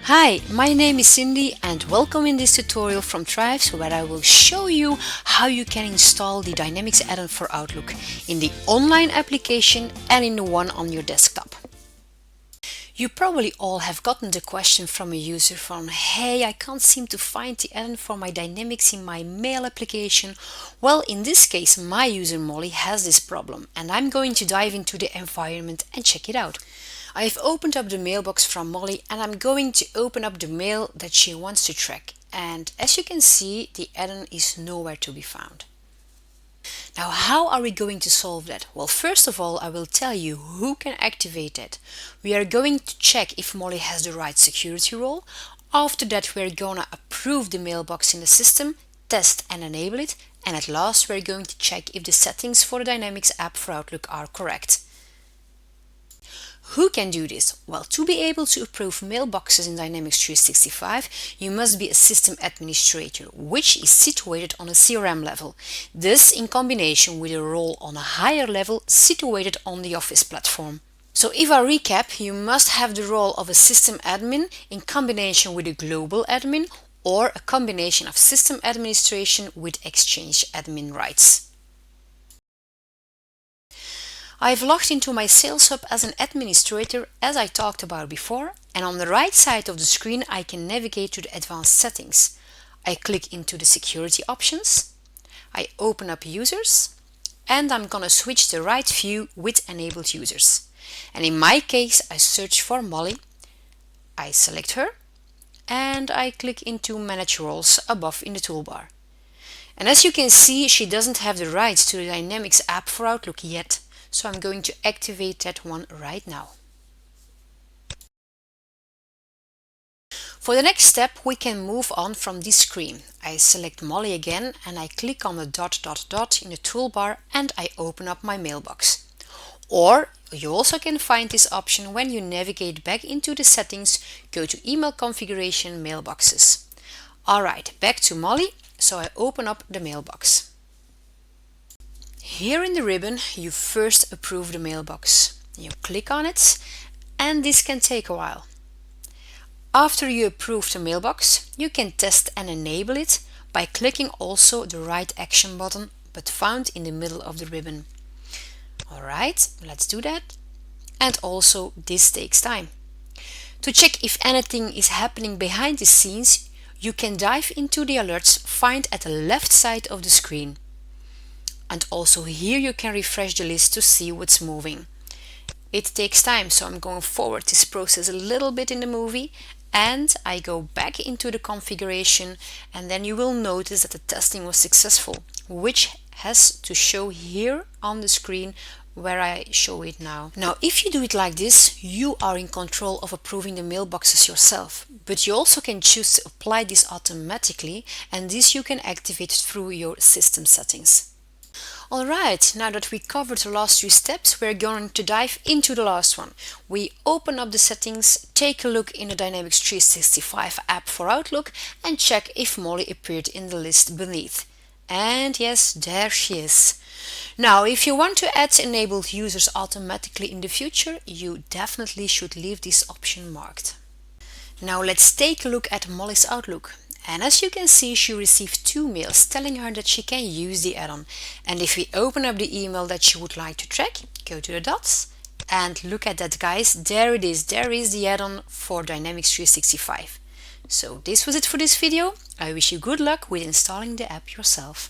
Hi, my name is Cindy and welcome in this tutorial from Thrives where I will show you how you can install the Dynamics add-on for Outlook in the online application and in the one on your desktop. You probably all have gotten the question from a user from, hey, I can't seem to find the add-on for my Dynamics in my mail application. Well, in this case, my user Molly has this problem and I'm going to dive into the environment and check it out. I have opened up the mailbox from Molly and I'm going to open up the mail that she wants to track. And as you can see, the add-on is nowhere to be found. Now, how are we going to solve that? Well, first of all, I will tell you who can activate it. We are going to check if Molly has the right security role. After that, we're gonna approve the mailbox in the system, test and enable it. And at last, we're going to check if the settings for the Dynamics app for Outlook are correct. Who can do this? Well, to be able to approve mailboxes in Dynamics 365, you must be a system administrator, which is situated on a CRM level. This in combination with a role on a higher level situated on the Office platform. So if I recap, you must have the role of a system admin in combination with a global admin or a combination of system administration with Exchange admin rights. I've logged into my Sales Hub as an administrator as I talked about before, and on the right side of the screen I can navigate to the advanced settings. I click into the security options, I open up users, and I'm gonna switch the right view with enabled users. And in my case I search for Molly, I select her, and I click into manage roles above in the toolbar. And as you can see, she doesn't have the rights to the Dynamics app for Outlook yet. So I'm going to activate that one right now. For the next step, we can move on from this screen. I select Molly again and I click on the dot in the toolbar and I open up my mailbox. Or you also can find this option when you navigate back into the settings, go to email configuration, mailboxes. Alright, back to Molly, so I open up the mailbox. Here in the ribbon, you first approve the mailbox. You click on it, and this can take a while. After you approve the mailbox, you can test and enable it by clicking also the right action button, but found in the middle of the ribbon. Alright, let's do that. And also, this takes time. To check if anything is happening behind the scenes, you can dive into the alerts found at the left side of the screen. And also here you can refresh the list to see what's moving. It takes time, so I'm going forward this process a little bit in the movie and I go back into the configuration, and then you will notice that the testing was successful, which has to show here on the screen where I show it now. Now, if you do it like this, you are in control of approving the mailboxes yourself, but you also can choose to apply this automatically, and this you can activate through your system settings. Alright, now that we covered the last three steps, we're going to dive into the last one. We open up the settings, take a look in the Dynamics 365 app for Outlook and check if Molly appeared in the list beneath. And yes, there she is. Now, if you want to add enabled users automatically in the future, you definitely should leave this option marked. Now let's take a look at Molly's Outlook. And as you can see, she received 2 mails telling her that she can use the add-on. And if we open up the email that she would like to track, go to the dots and look at that, guys, there it is. There is the add-on for Dynamics 365. So this was it for this video. I wish you good luck with installing the app yourself.